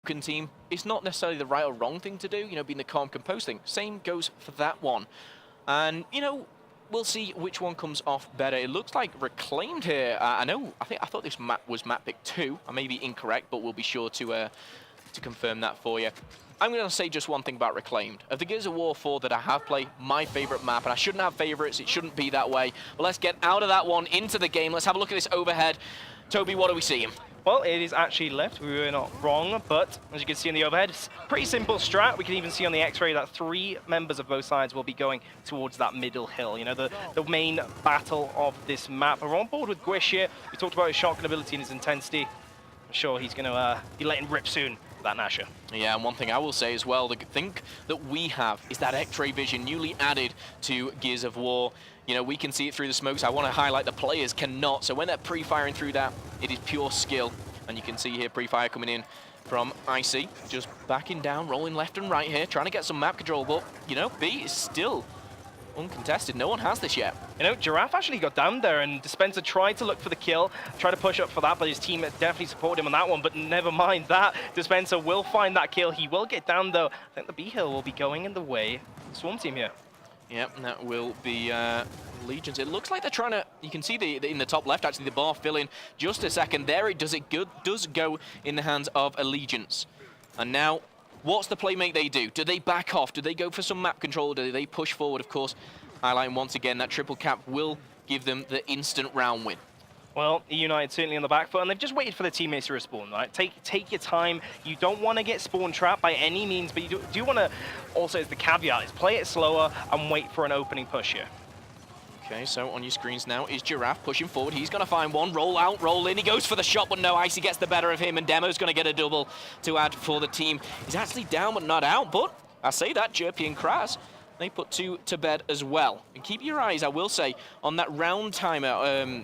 team, it's not necessarily the right or wrong thing to do, you know, being the calm, composed thing. Same goes for that one. And, you know, we'll see which one comes off better. It looks like Reclaimed here. I thought this map was map pick 2. I may be incorrect, but we'll be sure to confirm that for you. I'm going to say just one thing about Reclaimed. Of the Gears of War 4 that I have played, my favorite map, and I shouldn't have favorites, it shouldn't be that way. But let's get out of that one, into the game. Let's have a look at this overhead. Toby, what are we seeing? Well, it is actually left. We were not wrong, but as you can see on the overhead, it's pretty simple strat. We can even see on the X-ray that 3 members of both sides will be going towards that middle hill. You know, the main battle of this map. We're on board with Gwish here. We talked about his shotgun ability and his intensity. I'm sure he's going to be letting rip soon. That Nasher. Yeah, and one thing I will say as well, the thing that we have is that X-ray vision newly added to Gears of War. You know, we can see it through the smokes. I want to highlight the players cannot. So when they're pre-firing through that, it is pure skill. And you can see here pre-fire coming in from Icy, just backing down, rolling left and right here, trying to get some map control. But, you know, B is still uncontested. No one has this yet. You know, Giraffe actually got down there, and Dispenser tried to look for the kill, tried to push up for that, but his team definitely supported him on that one. But never mind that. Dispenser will find that kill. He will get down, though. I think the B hill will be going in the way of the Swarm team here. Yep, and that will be Legions. It looks like they're trying to, you can see in the top left, actually, the bar filling just a second. There it does go in the hands of Allegiance. And now, what's the playmate they do? Do they back off? Do they go for some map control? Do they push forward? Of course, highlighting once again that triple cap will give them the instant round win. Well, eUnited certainly on the back foot, and they've just waited for their teammates to respawn, right? Take your time. You don't want to get spawn trapped by any means, but you do want to, also as the caveat, is play it slower and wait for an opening push here. Okay, so on your screens now is Giraffe pushing forward. He's going to find one. Roll out, roll in. He goes for the shot, but no, Icy gets the better of him, and Demo's going to get a double to add for the team. He's actually down, but not out, but I say that, Jerpy and Kraz, they put 2 to bed as well. And keep your eyes, I will say, on that round timer,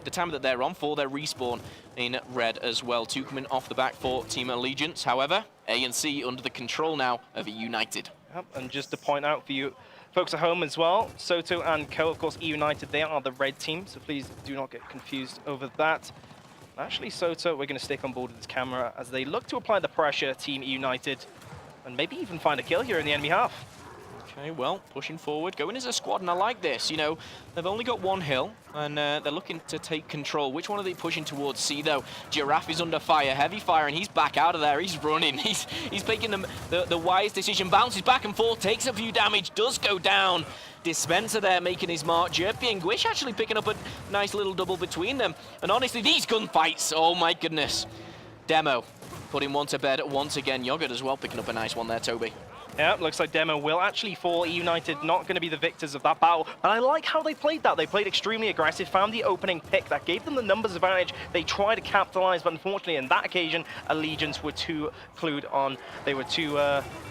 the timer that they're on for their respawn in red as well. 2 coming off the back for Team Allegiance. However, A and C under the control now of eUnited. Yep, and just to point out for you folks at home as well, Soto and Co, of course, eUnited, they are the red team, so please do not get confused over that. Actually, Soto, we're going to stick on board with this camera as they look to apply the pressure, Team eUnited, and maybe even find a kill here in the enemy half. Okay, well, pushing forward, going as a squad, and I like this. You know, they've only got 1 hill, and they're looking to take control. Which one are they pushing towards? C, though. Giraffe is under fire, heavy fire, and he's back out of there. He's running. He's taking the wise decision, bounces back and forth, takes a few damage, does go down. Dispenser there making his mark. Jerpy and Gwish actually picking up a nice little double between them. And honestly, these gunfights, oh my goodness. Demo putting 1 to bed once again. Yogurt as well picking up a nice one there, Toby. Yeah, looks like Demo will actually fall. eUnited not going to be the victors of that battle. But I like how they played that. They played extremely aggressive, found the opening pick that gave them the numbers advantage. They tried to capitalize, but unfortunately, in that occasion, Allegiance were too clued on. They were too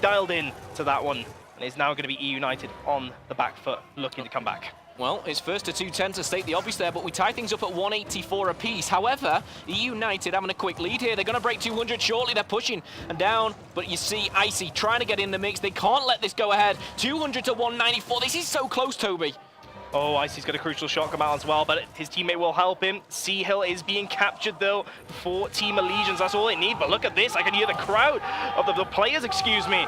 dialed in to that one. And it's now going to be eUnited on the back foot, looking to come back. Well, it's first to 210 to state the obvious there, but we tie things up at 184 apiece. However, eUnited having a quick lead here. They're going to break 200 shortly. They're pushing and down, but you see Icy trying to get in the mix. They can't let this go ahead. 200 to 194. This is so close, Toby. Oh, Icy's got a crucial shot come out as well, but his teammate will help him. C Hill is being captured, though, for Team Allegiance. That's all they need, but look at this. I can hear the crowd of the players, excuse me,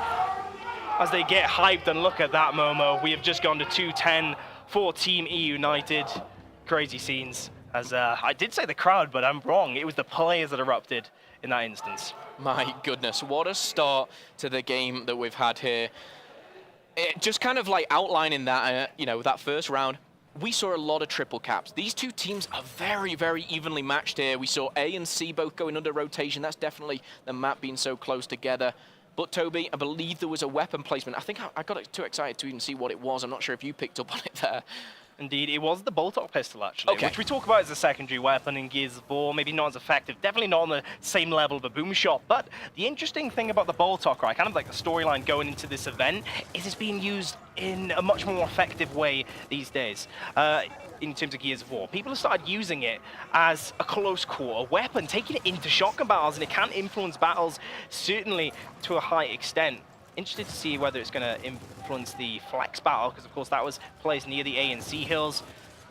as they get hyped. And look at that, Momo. We have just gone to 210. For Team eUnited. Crazy scenes. As I did say the crowd, but I'm wrong. It was the players that erupted in that instance. My goodness, what a start to the game that we've had here. Just kind of like outlining that, you know, that first round, we saw a lot of triple caps. These 2 teams are very, very evenly matched here. We saw A and C both going under rotation. That's definitely the map being so close together. But Toby, I believe there was a weapon placement. I think I got too excited to even see what it was. I'm not sure if you picked up on it there. Indeed, it was the bolt-off pistol, actually, which we talk about as a secondary weapon in Gears of War. Maybe not as effective, definitely not on the same level of a boom shot. But the interesting thing about the bolt-off, right, kind of like the storyline going into this event, is it's being used in a much more effective way these days. In terms of Gears of War, people have started using it as a close quarter weapon, taking it into shotgun battles, and it can influence battles, certainly to a high extent. Interested to see whether it's going to influence the flex battle, because of course that was placed near the A and C hills.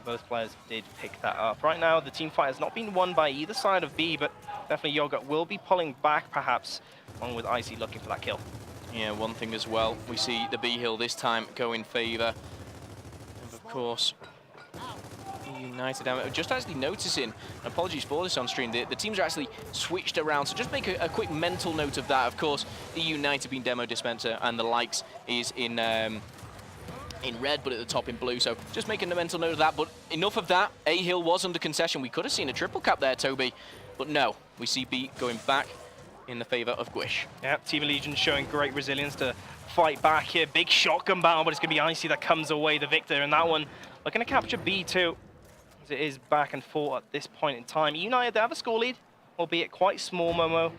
Both players did pick that up. Right now, the team fight has not been won by either side of B, but definitely Yogurt will be pulling back, perhaps, along with Icy looking for that kill. Yeah, one thing as well, we see the B hill this time go in favor of course, eUnited. Just actually noticing, apologies for this on stream, the teams are actually switched around, so just make a quick mental note of that. Of course, eUnited being Demo Dispenser and the likes is in red, but at the top in blue, so just making a mental note of that. But enough of that. A hill was under concession. We could have seen a triple cap there, Toby, but no, we see B going back in the favor of Gwish. Yeah, Team Allegiance showing great resilience to fight back here. Big shotgun battle, but it's going to be Icy that comes away the victor in that one. Looking to capture B too, as it is back and forth at this point in time. United, they have a score lead, albeit quite small, Momo, and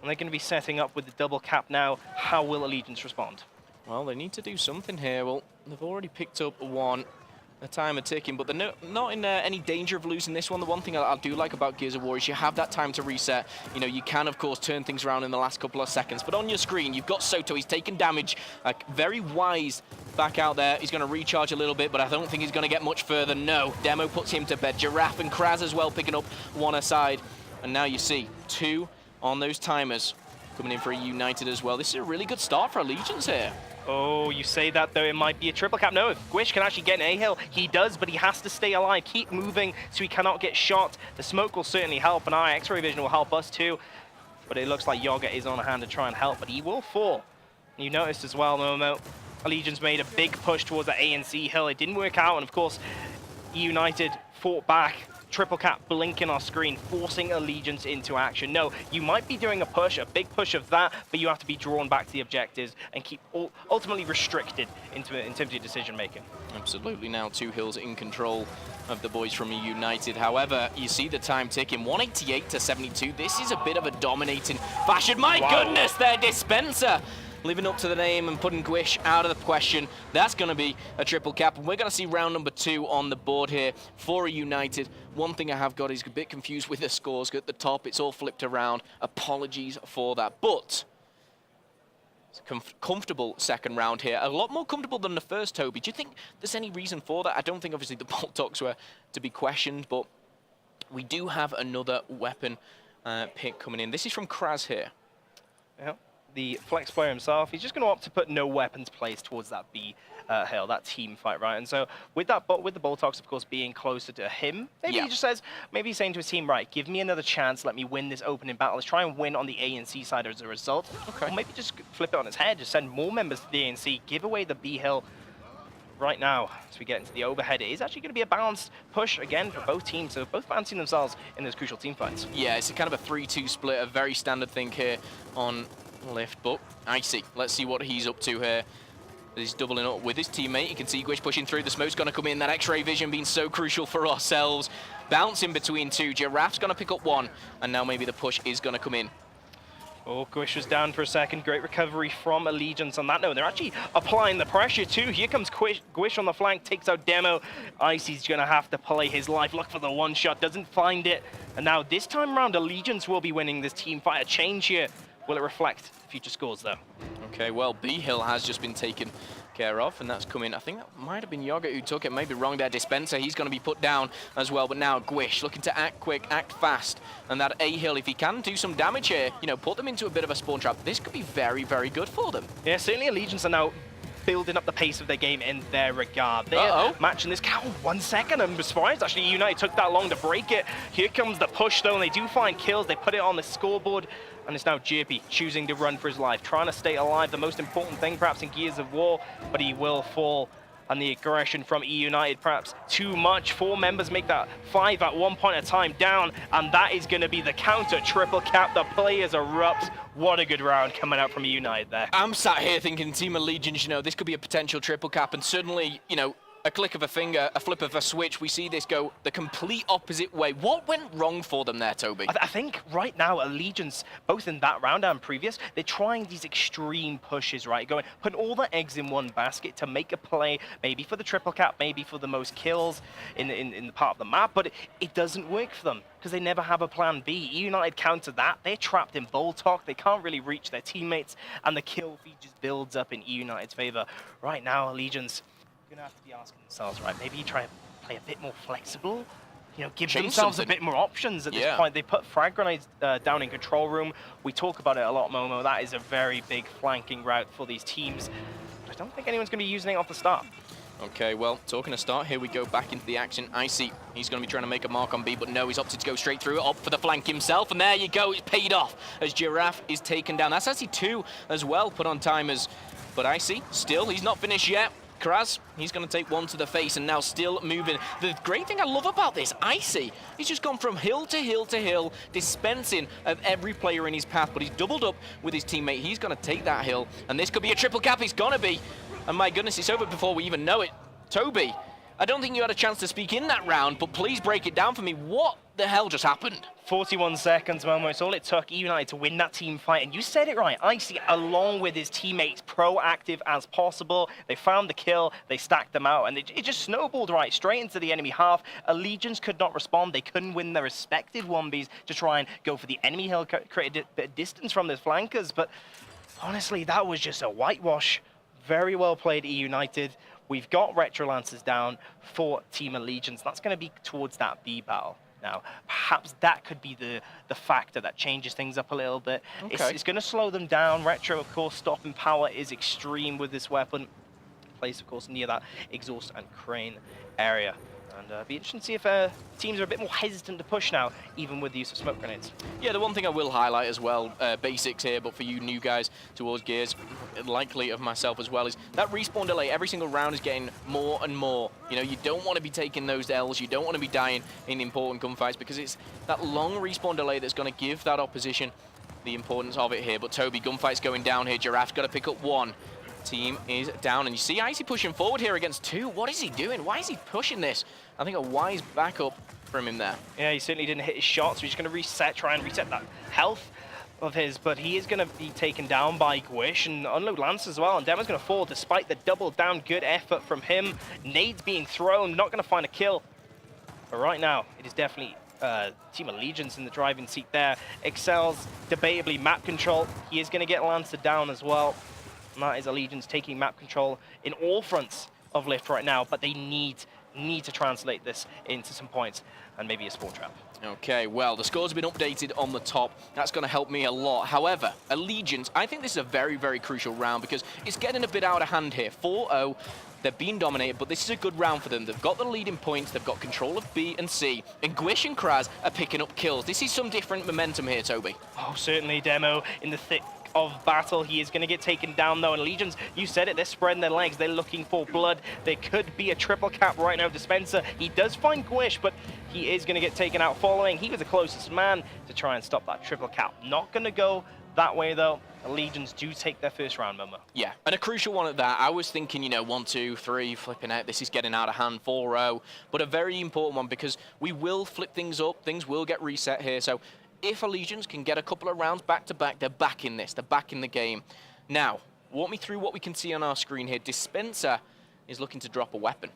they're going to be setting up with the double cap now. How will Allegiance respond? Well, they need to do something here. Well, they've already picked up one. The timer ticking, but they're not in any danger of losing this one. The one thing I do like about Gears of War is you have that time to reset. You know, you can, of course, turn things around in the last couple of seconds. But on your screen, you've got Soto. He's taken damage. Very wise back out there. He's going to recharge a little bit, but I don't think he's going to get much further. No. Demo puts him to bed. Giraffe and Kraz as well picking up one aside. And now you see two on those timers coming in for eUnited as well. This is a really good start for Allegiance here. Oh, you say that, though, it might be a triple cap. No, if Gwish can actually get an A-hill, he does, but he has to stay alive, keep moving so he cannot get shot. The smoke will certainly help, and our X-ray vision will help us too. But it looks like Yoga is on hand to try and help, but he will fall. You noticed as well, Momo, Allegiance made a big push towards the A and C hill. It didn't work out, and of course, eUnited fought back. Triple cap blinking our screen, forcing Allegiance into action. No, you might be doing a push, a big push of that, but you have to be drawn back to the objectives and keep ultimately restricted in terms of your decision making. Absolutely. Now two hills in control of the boys from eUnited. However, you see the time ticking, 188 to 72. This is a bit of a dominating fashion. My goodness, their dispenser living up to the name and putting Gwish out of the question. That's going to be a triple cap, and we're going to see round number 2 on the board here for eUnited. One thing I have got is a bit confused with the scores at the top. It's all flipped around. Apologies for that, but it's a comfortable second round here. A lot more comfortable than the first, Toby. Do you think there's any reason for that? I don't think, obviously, the bolt talks were to be questioned, but we do have another weapon pick coming in. This is from Kraz here. Yeah. The flex player himself, he's just going to opt to put no weapons placed towards that B hill, that team fight, right? And so with that, with the Boltox, of course, being closer to him, maybe he just says, maybe he's saying to his team, right, give me another chance, let me win this opening battle. Let's try and win on the A and C side as a result. Okay. Or maybe just flip it on its head, just send more members to the A and C, give away the B hill. Right now, as we get into the overhead, it is actually going to be a balanced push again for both teams, so both balancing themselves in those crucial team fights. Yeah, it's a kind of a 3-2 split, a very standard thing here on lift, but Icy, let's see what he's up to here. He's doubling up with his teammate. You can see Gwish pushing through. The smoke's going to come in. That X-ray vision being so crucial for ourselves. Bouncing between two. Giraffe's going to pick up one, and now maybe the push is going to come in. Oh, Gwish was down for a second. Great recovery from Allegiance on that note. They're actually applying the pressure too. Here comes Gwish on the flank, takes out Demo. Icy's going to have to play his life. Look for the one shot, doesn't find it. And now this time around, Allegiance will be winning this team fight. A change here. Will it reflect future scores, though? Okay, well, B-Hill has just been taken care of, and that's coming. I think that might have been Yoga who took it. Maybe wrong there. Dispenser, he's going to be put down as well. But now Gwish looking to act quick, act fast. And that A-Hill, if he can do some damage here, you know, put them into a bit of a spawn trap, this could be very, very good for them. Yeah, certainly Allegiance are now building up the pace of their game in their regard. They're matching this count 1 second. I'm surprised actually eUnited took that long to break it. Here comes the push though, and they do find kills. They put it on the scoreboard, and it's now Jirpy choosing to run for his life, trying to stay alive. The most important thing perhaps in Gears of War, but he will fall. And the aggression from eUnited perhaps too much. 4 members make that 5 at one point in time down, and that is going to be the counter triple cap. The players erupt. What a good round coming out from eUnited there. I'm sat here thinking Team Allegiance, you know, this could be a potential triple cap, and suddenly, you know, a click of a finger, a flip of a switch, we see this go the complete opposite way. What went wrong for them there, Toby? I think right now, Allegiance, both in that round and previous, they're trying these extreme pushes, right? Putting all the eggs in one basket to make a play, maybe for the triple cap, maybe for the most kills in the part of the map, but it doesn't work for them because they never have a plan B. eUnited counter that. They're trapped in Boltok. They can't really reach their teammates, and the kill feed just builds up in eUnited's favor. Right now, Allegiance gonna have to be asking themselves, right? Maybe you try play a bit more flexible. You know, give Change themselves something. a bit more options at this Yeah. point. They put frag grenades down in control room. We talk about it a lot, Momo. That is a very big flanking route for these teams. I don't think anyone's going to be using it off the start. Okay, well, talking to start, here we go back into the action. Icy, he's going to be trying to make a mark on B, but no, he's opted to go straight through it, opt for the flank himself, and there you go, it's paid off as Giraffe is taken down. That's actually 2 as well, put on timers. But Icy, still, he's not finished yet. Kraz, he's going to take 1 to the face and now still moving. The great thing I love about this, Icy, he's just gone from hill to hill to hill, dispensing of every player in his path, but he's doubled up with his teammate. He's going to take that hill, and this could be a triple cap. It's going to be. And my goodness, it's over before we even know it. Toby, I don't think you had a chance to speak in that round, but please break it down for me. What the hell just happened? 41 seconds, Momo. It's all it took eUnited to win that team fight. And you said it right. Icy, along with his teammates, proactive as possible. They found the kill, they stacked them out, and it just snowballed right straight into the enemy half. Allegiance could not respond. They couldn't win their respective 1Bs to try and go for the enemy hill, create a bit of distance from their flankers. But honestly, that was just a whitewash. Very well played, eUnited. We've got Retro Lancers down for Team Allegiance. That's going to be towards that B battle. Now, perhaps that could be the factor that changes things up a little bit. Okay. It's going to slow them down. Retro, of course, stopping power is extreme with this weapon. Placed, of course, near that exhaust and crane area. And be interesting to see if teams are a bit more hesitant to push now, even with the use of smoke grenades. Yeah, the one thing I will highlight as well, basics here, but for you new guys towards Gears, likely of myself as well, is that respawn delay every single round is getting more and more. You know, you don't want to be taking those L's, you don't want to be dying in important gunfights, because it's that long respawn delay that's going to give that opposition the importance of it here. But Toby, gunfight's going down here. Giraffe's got to pick up 1. Team is down, and you see Icy pushing forward here against 2. What is he doing? Why is he pushing this? I think a wise backup from him there. Yeah, he certainly didn't hit his shot, so he's going to try and reset that health of his, but he is going to be taken down by Gwish and unload Lance as well, and Demo's going to fall despite the double down. Good effort from him. Nades being thrown, not going to find a kill. But right now, it is definitely Team Allegiance in the driving seat there. Excels debatably map control. He is going to get Lancer down as well. And that is Allegiance taking map control in all fronts of Lift right now, but they need to translate this into some points and maybe a spawn trap. Okay, well, the scores have been updated on the top. That's going to help me a lot. However, Allegiance, I think this is a very, very crucial round because it's getting a bit out of hand here. 4-0, they're being dominated, but this is a good round for them. They've got the leading points, they've got control of B and C, and Gwish and Kraz are picking up kills. This is some different momentum here, Toby. Oh, certainly, Demo in the thick of battle. He is going to get taken down, though, and Allegiance, you said it, they're spreading their legs. They're looking for blood. There could be a triple cap right now. Dispenser, he does find Gwish, but he is going to get taken out following. He was the closest man to try and stop that triple cap. Not going to go that way, though. Allegiance do take their first round, Momo. Yeah, and a crucial one at that. I was thinking, you know, 1, 2, 3, flipping out. This is getting out of hand, 4-0. But a very important one because we will flip things up. Things will get reset here. So if Allegiance can get a couple of rounds back-to-back, they're back in this. They're back in the game. Now, walk me through what we can see on our screen here. Dispenser is looking to drop a weapon.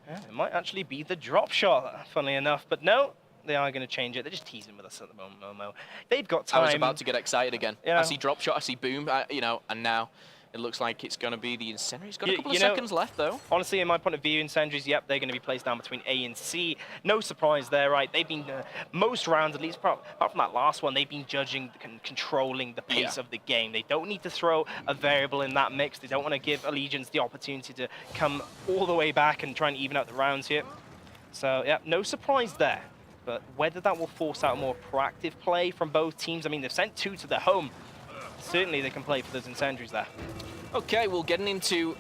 Yeah, it might actually be the drop shot, funnily enough. But no, they are going to change it. They're just teasing with us at the moment, Momo. They've got time. I was about to get excited again. Yeah. I see drop shot, I see boom, you know, and now it looks like it's going to be the Incendiary. He's got a couple of seconds left, though. Honestly, in my point of view, Incendiaries, yep, they're going to be placed down between A and C. No surprise there, right? They've been, most rounds, at least apart from that last one, they've been judging and controlling the pace of the game. They don't need to throw a variable in that mix. They don't want to give Allegiance the opportunity to come all the way back and try and even out the rounds here. So, yeah, no surprise there. But whether that will force out more proactive play from both teams, I mean, they've sent 2 to their home. Certainly they can play for those Incendiaries there. Okay, well, getting into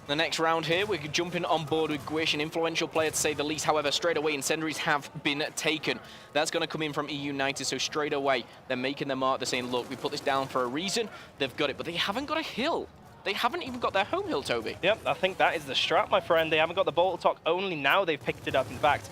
the next round here, we're jumping on board with Gwish, an influential player to say the least. However, straight away, Incendiaries have been taken. That's going to come in from eUnited, so straight away, they're making their mark. They're saying, look, we put this down for a reason. They've got it, but they haven't got a hill. They haven't even got their home hill, Toby. Yep, I think that is the strat, my friend. They haven't got the bolt talk, only now they've picked it up. In fact,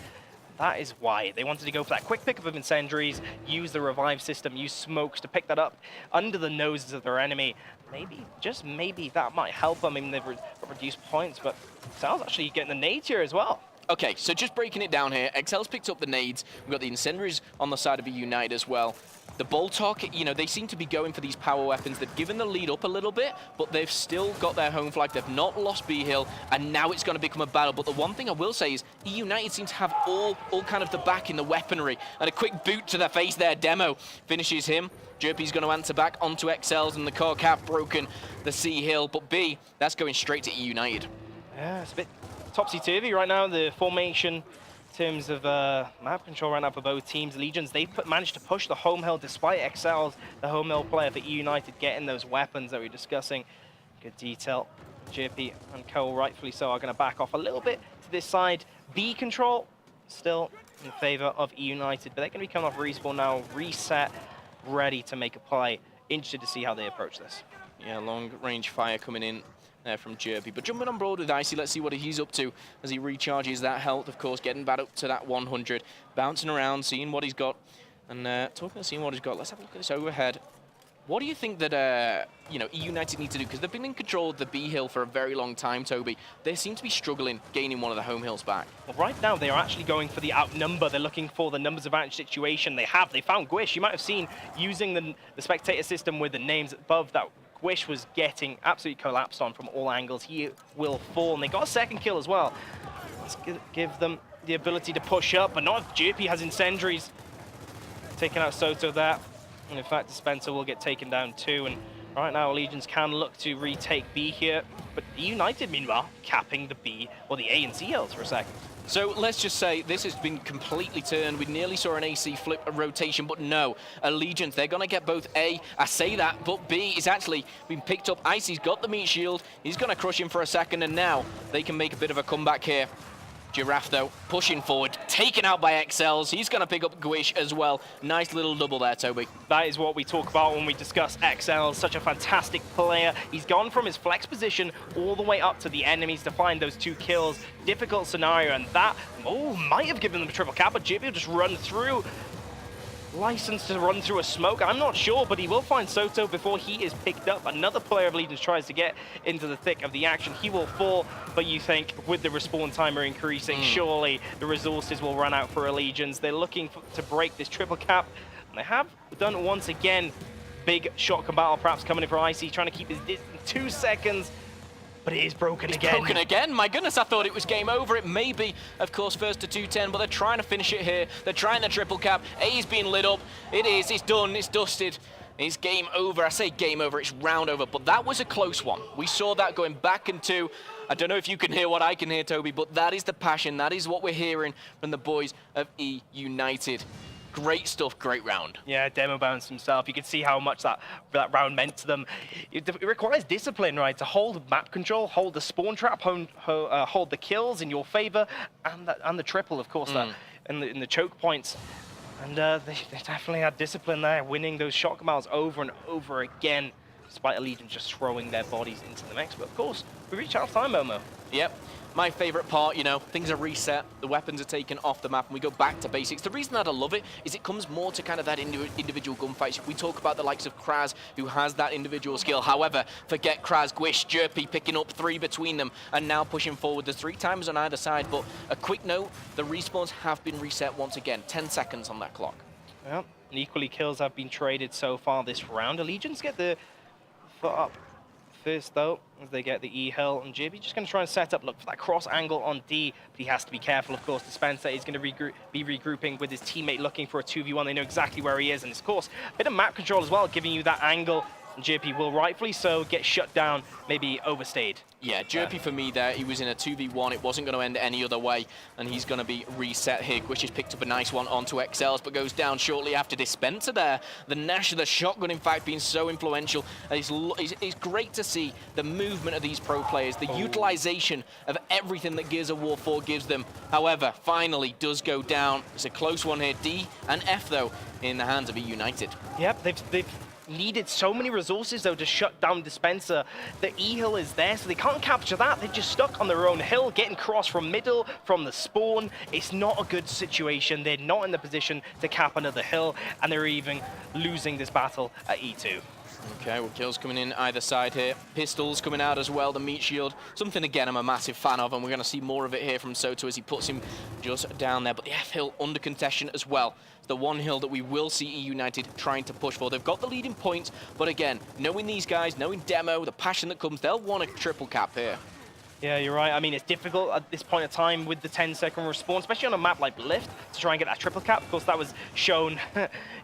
that is why they wanted to go for that quick pickup of Incendiaries, use the revive system, use smokes to pick that up under the noses of their enemy. Maybe, just maybe, that might help them. I mean, they've reduced points, but Sal's actually getting the nade here as well. Okay, so just breaking it down here, Excel's picked up the nades. We've got the incendiaries on the side of eUnited as well. The Boltok, you know, they seem to be going for these power weapons. They've given the lead up a little bit, but they've still got their home flag. They've not lost B Hill, and now it's going to become a battle. But the one thing I will say is eUnited seems to have all kind of the back in the weaponry. And a quick boot to the face there. Demo finishes him. Jerpy's going to answer back onto Excel's, and the core cap broken the C Hill. But B, that's going straight to eUnited. Yeah, it's a bit topsy-turvy right now, the formation in terms of map control right now for both teams. Legions, they've managed to push the home hill despite Excel's, the home hill player for eUnited, getting those weapons that we were discussing. Good detail. JP and Cole, rightfully so, are going to back off a little bit to this side. B control still in favor of eUnited, but they're going to be coming off respawn now, reset, ready to make a play. Interested to see how they approach this. Yeah, long-range fire coming in there from Jerpy. But jumping on board with Icy, let's see what he's up to as he recharges that health, of course, getting back up to that 100, bouncing around, seeing what he's got, and talking about seeing what he's got, let's have a look at this overhead. What do you think that, you know, eUnited need to do? Because they've been in control of the B hill for a very long time, Toby. They seem to be struggling gaining one of the home hills back. Well, right now, they are actually going for the outnumber. They're looking for the numbers advantage situation. They found Gwish. You might have seen using the spectator system with the names above that. Gwish was getting absolutely collapsed on from all angles. He will fall, and they got a second kill as well. Let's give them the ability to push up, but not if JP has incendiaries. Taking out Soto there. And in fact, Dispenser will get taken down too. And right now, Legions can look to retake B here. But eUnited, meanwhile, capping the B, or the A and C hills for a second. So let's just say this has been completely turned. We nearly saw an AC flip, a rotation, but no. Allegiance, they're going to get both A. I say that, but B is actually been picked up. Icy's got the meat shield. He's going to crush him for a second, and now they can make a bit of a comeback here. Giraffe, though, pushing forward, taken out by Excels. He's going to pick up Gwish as well. Nice little double there, Toby. That is what we talk about when we discuss XL. Such a fantastic player. He's gone from his flex position all the way up to the enemies to find those 2 kills. Difficult scenario, and that might have given them a triple cap, but JP will just run through. License to run through a smoke, I'm not sure, but he will find Soto before he is picked up. Another player of Legions tries to get into the thick of the action. He will fall, but you think with the respawn timer increasing, surely the resources will run out for Legions. They're looking to break this triple cap, and they have done it once again. Big shotgun battle perhaps coming in for Icy, trying to keep his distance 2 seconds. But it is broken again. Broken again? My goodness, I thought it was game over. It may be, of course, first to 210, but they're trying to finish it here. They're trying the triple cap. A's being lit up. It is. It's done. It's dusted. It's game over. I say game over. It's round over. But that was a close one. We saw that going back and 2. I don't know if you can hear what I can hear, Toby, but that is the passion. That is what we're hearing from the boys of eUnited. Great stuff, great round. Yeah, Demo bounced himself. You could see how much that round meant to them. It requires discipline, right? To hold map control, hold the spawn trap, hold the kills in your favor, and the triple, of course, in the choke points. And they definitely had discipline there, winning those shotgun battles over and over again, despite Allegiance just throwing their bodies into the mix. But of course, we reach half-time, Momo. Yep. My favorite part, you know, things are reset, the weapons are taken off the map, and we go back to basics. The reason that I love it is it comes more to kind of that individual gunfights. We talk about the likes of Kraz, who has that individual skill. However, forget Kraz, Gwish, Jerpy picking up 3 between them, and now pushing forward. There's 3 timers on either side, but a quick note, the respawns have been reset once again. 10 seconds on that clock. Well, and equally kills have been traded so far this round. Allegiance get the foot up first, though, as they get the E-Hill, and JB just going to try and set up, look for that cross angle on D, but he has to be careful, of course. Dispenser is going to be regrouping with his teammate, looking for a 2v1. They know exactly where he is, and of course, a bit of map control as well, giving you that angle. And JP will rightfully so get shut down, maybe overstayed. Yeah, Jerpy for me there, he was in a 2v1, it wasn't going to end any other way, and he's going to be reset here. Gwish has picked up a nice one onto XLs, but goes down shortly after. Dispenser there, the Nash of the shotgun, in fact, being so influential. It's great to see the movement of these pro players, the utilization of everything that Gears of War 4 gives them. However, finally does go down. It's a close one here. D and F, though, in the hands of eUnited. Yep, they've needed so many resources, though, to shut down Dispenser. The E-Hill is there, so they can't capture that. They're just stuck on their own hill, getting crossed from middle, from the spawn. It's not a good situation. They're not in the position to cap another hill, and they're even losing this battle at E2. Okay, well, kills coming in either side here. Pistols coming out as well, the meat shield. Something, again, I'm a massive fan of, and we're going to see more of it here from Soto as he puts him just down there. But the F-Hill under contention as well. It's the one hill that we will see eUnited trying to push for. They've got the leading points, but again, knowing these guys, knowing Demo, the passion that comes, they'll want a triple cap here. Yeah, you're right. I mean, it's difficult at this point of time with the 10-second respawn, especially on a map like Lift, to try and get that triple cap. Of course, that was shown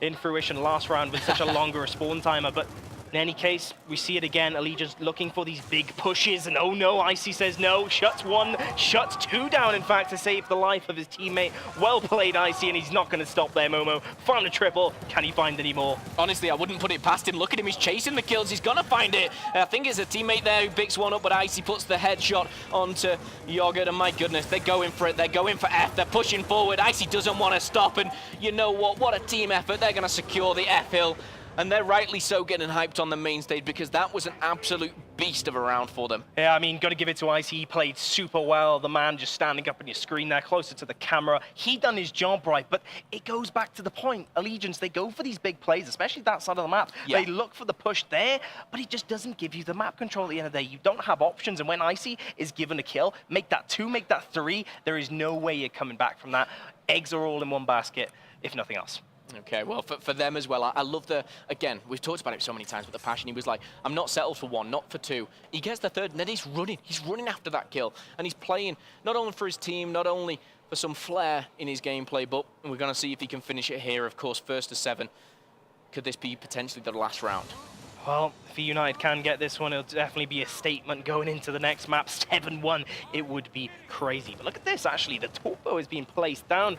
in fruition last round with such a longer respawn timer, but in any case, we see it again. Allegiance looking for these big pushes, and oh no, Icy says no. Shuts one, shuts two down, in fact, to save the life of his teammate. Well played, Icy, and he's not going to stop there, Momo. Found a triple. Can he find any more? Honestly, I wouldn't put it past him. Look at him, he's chasing the kills. He's going to find it. I think it's a teammate there who picks one up, but Icy puts the headshot onto Yogurt, and my goodness, they're going for it. They're going for F. They're pushing forward. Icy doesn't want to stop, and you know what? What a team effort. They're going to secure the F-Hill. And they're rightly so getting hyped on the main stage because that was an absolute beast of a round for them. Yeah, I mean, got to give it to Icy. He played super well. The man just standing up on your screen there, closer to the camera. He done his job right, but it goes back to the point. Allegiance, they go for these big plays, especially that side of the map. Yeah. They look for the push there, but he just doesn't give you the map control at the end of the day. You don't have options, and when Icy is given a kill, make that 2, make that 3, there is no way you're coming back from that. Eggs are all in one basket, if nothing else. Okay, well, for them as well, I love the, again, we've talked about it so many times, but the passion, he was like, I'm not settled for 1, not for 2. He gets the 3rd, and then he's running after that kill, and he's playing not only for his team, not only for some flair in his gameplay, but we're going to see if he can finish it here, of course, 1st to 7. Could this be potentially the last round? Well, if eUnited can get this one, it'll definitely be a statement going into the next map. 7-1, it would be crazy. But look at this, actually, the torpedo is being placed down.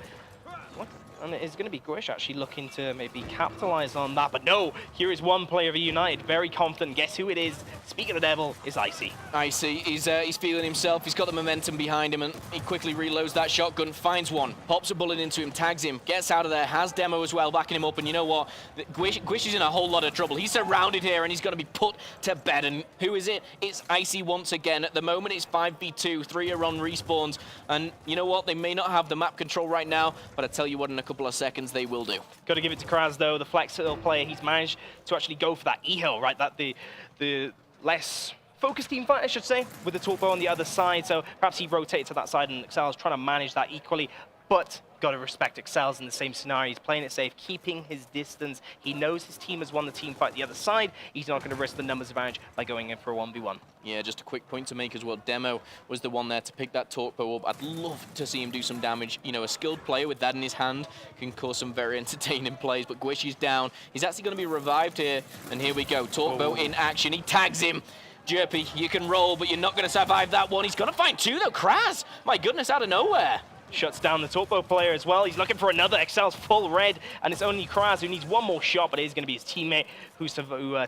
What? And it's going to be Grish actually looking to maybe capitalize on that. But no, here is one player of eUnited, very confident. Guess who it is? Speak of the devil, is Icy. Icy, he's feeling himself. He's got the momentum behind him, and he quickly reloads that shotgun, finds one, pops a bullet into him, tags him, gets out of there, has Demo as well, backing him up. And you know what? Grish is in a whole lot of trouble. He's surrounded here, and he's going to be put to bed. And who is it? It's Icy once again. At the moment, it's 5v2. 3 are on respawns. And you know what? They may not have the map control right now, but I tell you what, in a couple of seconds, they will do. Got to give it to Kraz, though, the flexible player. He's managed to actually go for that E-Hill, right? That the less focused team fight, I should say, with the torpedo on the other side. So perhaps he rotated to that side, and Excel's trying to manage that equally. But got to respect Excel's in the same scenario. He's playing it safe, keeping his distance. He knows his team has won the team fight the other side. He's not going to risk the numbers advantage by going in for a 1v1. Yeah, just a quick point to make as well. Demo was the one there to pick that torpedo up. I'd love to see him do some damage. You know, a skilled player with that in his hand can cause some very entertaining plays, but Gwish is down. He's actually going to be revived here, and here we go. Torpedo in action. He tags him. Jerpy, you can roll, but you're not going to survive that one. He's going to find 2, though. Kraz, my goodness, out of nowhere. Shuts down the torpedo player as well. He's looking for another. Excel's full red, and it's only Kraz who needs one more shot, but it is going to be his teammate who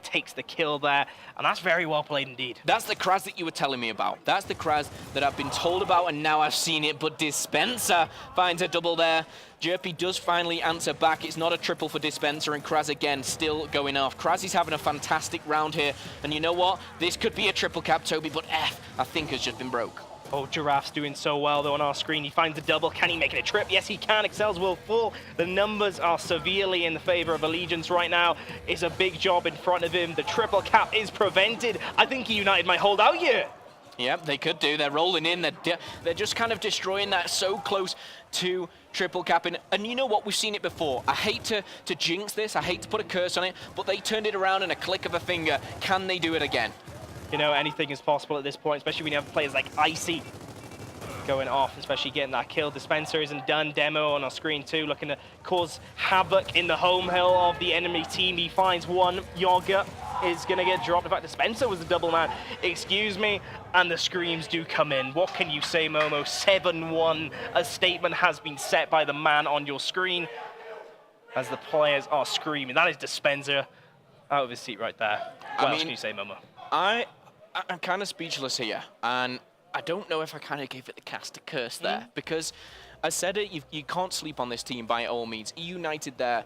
takes the kill there. And that's very well played indeed. That's the Kraz that you were telling me about. That's the Kraz that I've been told about, and now I've seen it. But Dispenser finds a double there. Jerpy does finally answer back. It's not a triple for Dispenser, and Kraz again still going off. Kraz is having a fantastic round here. And you know what? This could be a triple cap, Toby, but F, I think, has just been broke. Oh, Giraffe's doing so well, though, on our screen. He finds a double. Can he make it a trip? Yes, he can. Excel's will full. The numbers are severely in the favor of Allegiance right now. It's a big job in front of him. The triple cap is prevented. I think eUnited might hold out here. Yep, they could do. They're rolling in. They're just kind of destroying that so close to triple capping. And you know what? We've seen it before. I hate to jinx this. I hate to put a curse on it, but they turned it around in a click of a finger. Can they do it again? You know, anything is possible at this point, especially when you have players like Icy going off, especially getting that kill. Dispenser isn't done. Demo on our screen too, looking to cause havoc in the home hill of the enemy team. He finds one. Yogurt is going to get dropped. In fact, Dispenser was a double man. Excuse me. And the screams do come in. What can you say, Momo? 7-1. A statement has been set by the man on your screen as the players are screaming. That is Dispenser out of his seat right there. What else can you say, Momo? I'm kind of speechless here, and I don't know if I kind of gave it the cast a curse there, because I said it, you can't sleep on this team by all means. eUnited there,